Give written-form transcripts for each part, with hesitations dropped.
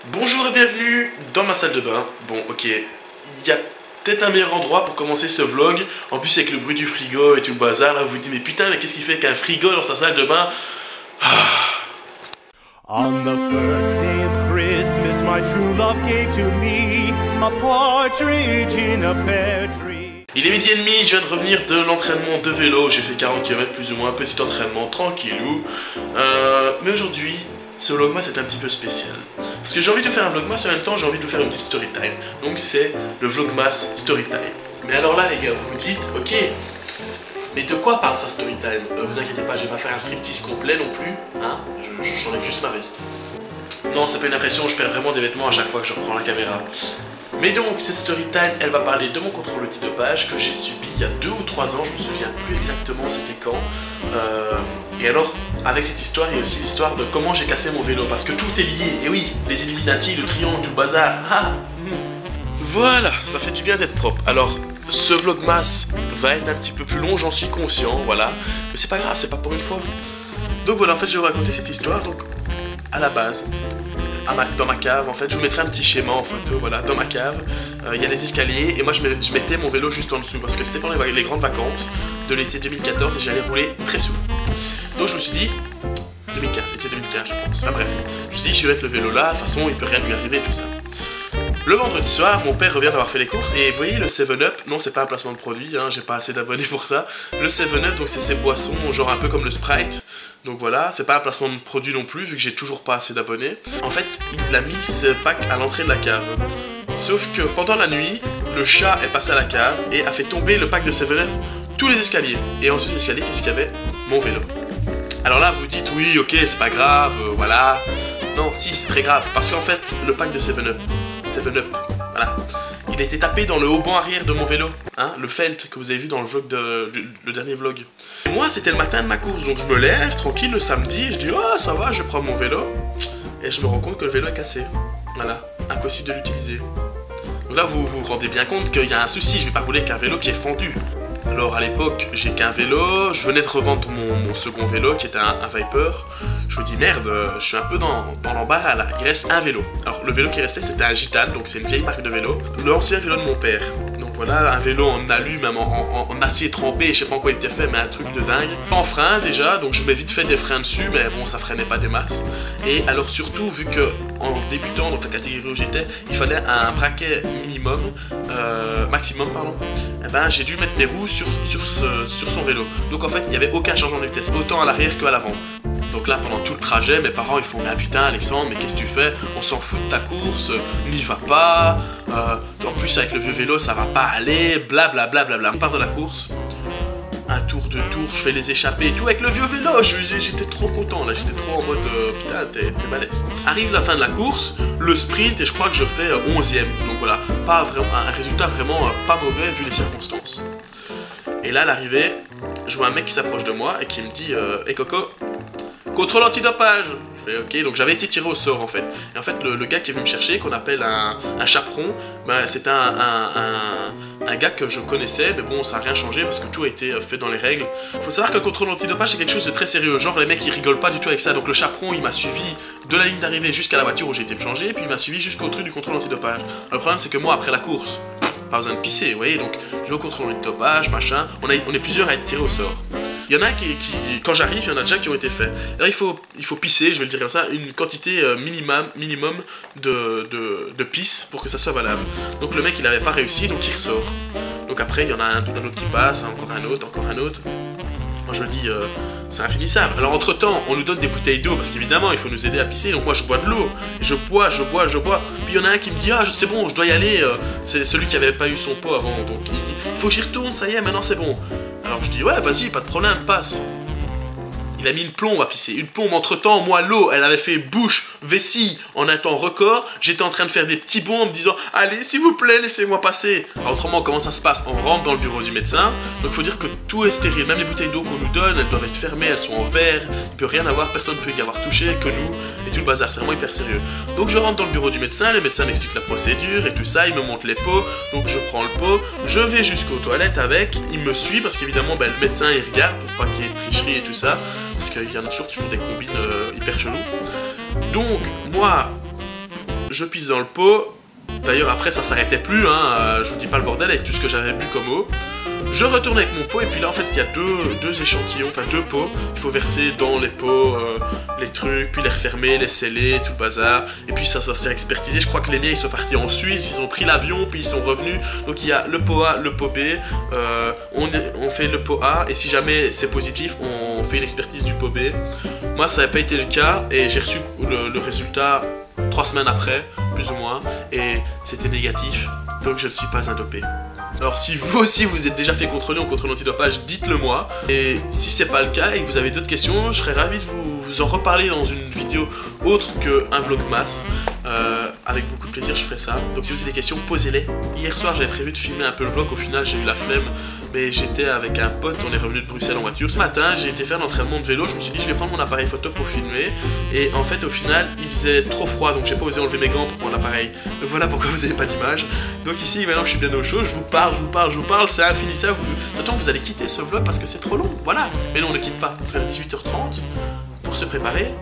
Bonjour et bienvenue dans ma salle de bain. Bon, ok, il y a peut-être un meilleur endroit pour commencer ce vlog. En plus, avec le bruit du frigo et tout le bazar, là, vous vous dites, mais putain, mais qu'est-ce qu'il fait qu'un frigo dans sa salle de bain? On the first day of Christmas, my true love gave to me a partridge in a pear tree. Il est midi et demi, je viens de revenir de l'entraînement de vélo. J'ai fait 40 km plus ou moins, petit entraînement, tranquillou. Mais aujourd'hui, ce vlogmas c'est un petit peu spécial. Parce que j'ai envie de faire un vlogmas et en même temps j'ai envie de vous faire une petite story time. Donc c'est le vlogmas story time. Mais alors là les gars, vous vous dites, ok, mais de quoi parle ça story time? Vous inquiétez pas, je vais pas faire un striptease complet non plus, hein. J'enlève juste ma veste. Non, c'est pas une impression, je perds vraiment des vêtements à chaque fois que je reprends la caméra. Mais donc, cette story time, elle va parler de mon contrôle antidopage que j'ai subi il y a 2 ou 3 ans, je me souviens plus exactement c'était quand. Et alors, avec cette histoire, il y a aussi l'histoire de comment j'ai cassé mon vélo, parce que tout est lié. Et oui, les Illuminati, le triangle, tout le bazar. Ah, voilà, ça fait du bien d'être propre. Alors, ce vlogmas va être un petit peu plus long, j'en suis conscient, voilà. Mais c'est pas grave, c'est pas pour une fois. Donc voilà, en fait, je vais vous raconter cette histoire. Donc, à la base, dans ma cave, en fait, je vous mettrai un petit schéma en photo, voilà, dans ma cave, il y a les escaliers, et moi je mettais mon vélo juste en dessous, parce que c'était pendant les grandes vacances de l'été 2014, et j'allais rouler très souvent. Donc je me suis dit, 2015, c'était 2015 je pense, enfin bref, je me suis dit, je vais mettre le vélo là, de toute façon, il peut rien lui arriver, tout ça. Le vendredi soir, mon père revient d'avoir fait les courses, et vous voyez le 7-Up, non c'est pas un placement de produit, hein, j'ai pas assez d'abonnés pour ça. Le 7-Up, donc c'est ces boissons, genre un peu comme le Sprite. Donc voilà, c'est pas un placement de produit non plus, vu que j'ai toujours pas assez d'abonnés. En fait, il a mis ce pack à l'entrée de la cave. Sauf que pendant la nuit, le chat est passé à la cave et a fait tomber le pack de 7-Up tous les escaliers. Et ensuite, les escaliers, qu'est-ce qu'il y avait? Mon vélo. Alors là, vous vous dites, oui, ok, c'est pas grave, voilà. Non, si, c'est très grave, parce qu'en fait, le pack de 7-Up, voilà. Il a été tapé dans le haut banc arrière de mon vélo, hein, le felt que vous avez vu dans le vlog le dernier vlog. Et moi, c'était le matin de ma course, donc je me lève tranquille le samedi, je dis oh ça va, je prends mon vélo, et je me rends compte que le vélo est cassé. Voilà, impossible de l'utiliser. Donc là, vous vous rendez bien compte qu'il y a un souci, je vais pas rouler avec un vélo qui est fendu. Alors à l'époque, j'ai qu'un vélo, je venais de revendre mon second vélo qui était un Viper. Je me dis merde, je suis un peu dans l'embarras là, il reste un vélo. Alors le vélo qui restait c'était un Gitane, donc c'est une vieille marque de vélo. L'ancien vélo de mon père. Donc voilà, un vélo en alu, même en acier trempé, je sais pas en quoi il était fait, mais un truc de dingue. En frein déjà, donc je mets vite fait des freins dessus, mais bon ça freinait pas des masses. Et alors surtout, vu que en débutant, donc la catégorie où j'étais, il fallait un braquet maximum, pardon. Et ben j'ai dû mettre mes roues sur son vélo. Donc en fait il n'y avait aucun changement de vitesse, autant à l'arrière qu'à l'avant. Donc là, pendant tout le trajet, mes parents ils font mais putain Alexandre, mais qu'est-ce que tu fais? On s'en fout de ta course, n'y va pas. En plus avec le vieux vélo ça va pas aller, blablabla. On part de la course, un tour, 2 tours, je fais les échappées et tout avec le vieux vélo. J'étais trop content là, j'étais trop en mode putain t'es balèze. Arrive la fin de la course, le sprint et je crois que je fais 11e. Donc voilà, pas vraiment un résultat vraiment pas mauvais vu les circonstances. Et là à l'arrivée, je vois un mec qui s'approche de moi et qui me dit hey Coco, contrôle antidopage. Je fais ok, donc j'avais été tiré au sort en fait. Et en fait le gars qui est venu me chercher, qu'on appelle un chaperon, ben, c'était un gars que je connaissais, mais bon ça n'a rien changé parce que tout a été fait dans les règles. Faut savoir que le contrôle antidopage c'est quelque chose de très sérieux, genre les mecs ils rigolent pas du tout avec ça. Donc le chaperon il m'a suivi de la ligne d'arrivée jusqu'à la voiture où j'ai été me changer, puis il m'a suivi jusqu'au truc du contrôle antidopage. Le problème c'est que moi après la course, pas besoin de pisser, vous voyez, donc je vais au contrôle antidopage, machin, on est plusieurs à être tirés au sort. Il y en a qui quand j'arrive, il y en a déjà qui ont été faits. Là, il faut pisser, je vais le dire comme ça, une quantité minimum de pisse pour que ça soit valable. Donc le mec, il n'avait pas réussi, donc il ressort. Donc après, il y en a un autre qui passe, encore un autre. Moi, je me dis, c'est infinissable. Alors entre-temps, on nous donne des bouteilles d'eau, parce qu'évidemment, il faut nous aider à pisser. Donc moi, je bois de l'eau. Je bois. Puis il y en a un qui me dit, ah, c'est bon, je dois y aller. C'est celui qui n'avait pas eu son pot avant. Donc il dit, il faut que j'y retourne, ça y est, maintenant c'est bon. Alors je dis ouais vas-y, pas de problème, passe. Il a mis une plombe à pisser, une plombe. Entre temps, moi l'eau, elle avait fait bouche, vessie en un temps record. J'étais en train de faire des petits bonds en me disant allez s'il vous plaît, laissez-moi passer. Alors, autrement, comment ça se passe? On rentre dans le bureau du médecin. Donc il faut dire que tout est stérile, même les bouteilles d'eau qu'on nous donne, elles doivent être fermées, elles sont en verre. Il peut rien avoir, personne ne peut y avoir touché que nous. Et tout le bazar, c'est vraiment hyper sérieux. Donc je rentre dans le bureau du médecin, le médecin m'explique la procédure et tout ça, il me montre les pots. Donc je prends le pot, je vais jusqu'aux toilettes avec, il me suit parce qu'évidemment le médecin il regarde pour pas qu'il y ait de tricherie et tout ça. Parce qu'il y en a toujours qui font des combines hyper chelous. Donc, moi, je pisse dans le pot. D'ailleurs après ça s'arrêtait plus, hein, je vous dis pas le bordel avec tout ce que j'avais bu comme eau. Je retourne avec mon pot et puis là en fait il y a deux échantillons, enfin 2 pots. Il faut verser dans les pots les trucs, puis les refermer, les sceller, tout le bazar. Et puis ça s'est expertisé, je crois que les miens ils sont partis en Suisse, ils ont pris l'avion, puis ils sont revenus. Donc il y a le pot A, le pot B, on fait le pot A et si jamais c'est positif, on fait une expertise du pot B. Moi ça n'a pas été le cas et j'ai reçu le résultat 3 semaines après, plus ou moins, et c'était négatif, donc je ne suis pas un dopé. Alors si vous aussi vous êtes déjà fait contrôler en contrôle antidopage, dites-le moi. Et si c'est pas le cas et que vous avez d'autres questions, je serais ravi de vous en reparler dans une vidéo autre qu'un vlogmas. Avec beaucoup de plaisir je ferai ça. Donc si vous avez des questions, posez-les. Hier soir j'avais prévu de filmer un peu le vlog, au final j'ai eu la flemme. Mais j'étais avec un pote, on est revenu de Bruxelles en voiture. Ce matin j'ai été faire l'entraînement de vélo, je me suis dit je vais prendre mon appareil photo pour filmer. Et en fait au final il faisait trop froid, donc j'ai pas osé enlever mes gants pour prendre l'appareil. Donc voilà pourquoi vous avez pas d'image. Donc ici maintenant je suis bien au chaud, je vous parle, c'est infinissable. Attends, vous allez quitter ce vlog parce que c'est trop long, voilà. Mais non on ne quitte pas, vers 18h30 pour se préparer,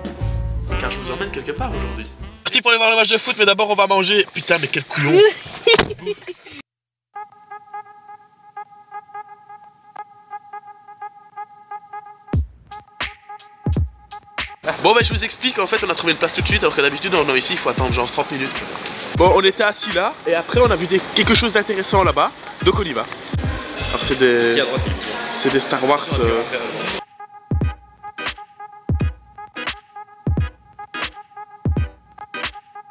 car je vous emmène quelque part aujourd'hui. Parti pour aller voir le match de foot, mais d'abord on va manger. Putain mais quel couillon. Bon bah je vous explique, en fait on a trouvé une place tout de suite alors que d'habitude en ici il faut attendre genre 30 minutes. Bon on était assis là et après on a vu quelque chose d'intéressant là-bas, donc on y va. Alors c'est des Star Wars.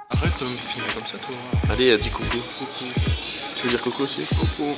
Arrête de me filmer comme ça toi. Allez dis coucou. Coucou. Tu veux dire coucou aussi? Coucou.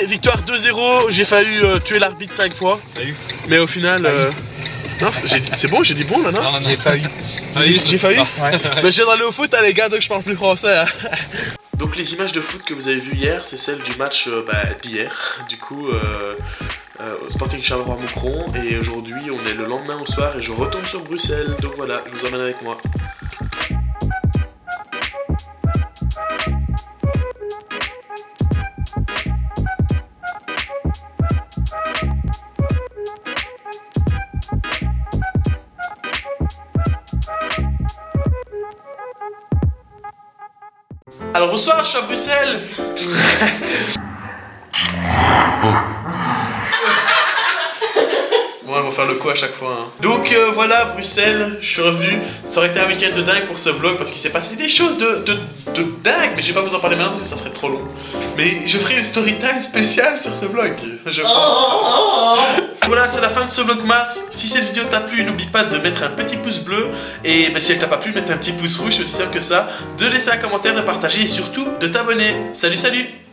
Victoire 2-0, j'ai failli tuer l'arbitre 5 fois. Mais au final, non, c'est bon, j'ai dit bon là, non? Non, j'ai failli. J'ai failli? Ouais. Mais je viens d'aller au foot, hein, les gars, donc je parle plus français. Hein. Donc les images de foot que vous avez vues hier, c'est celles du match d'hier. Du coup, au Sporting Charleroi-Moucron. Et aujourd'hui, on est le lendemain au soir et je retourne sur Bruxelles. Donc voilà, je vous emmène avec moi. Alors bonsoir, je suis à Bruxelles. Bon, on va faire le coup à chaque fois. Hein. Donc voilà, Bruxelles, je suis revenu. Ça aurait été un week-end de dingue pour ce vlog parce qu'il s'est passé des choses de dingue. Mais je vais pas vous en parler maintenant parce que ça serait trop long. Mais je ferai une story time spéciale sur ce vlog, je pense. Voilà, c'est la fin de ce vlogmas. Si cette vidéo t'a plu, n'oublie pas de mettre un petit pouce bleu. Et si elle t'a pas plu, mettre un petit pouce rouge, c'est aussi simple que ça. De laisser un commentaire, de partager et surtout de t'abonner. Salut, salut!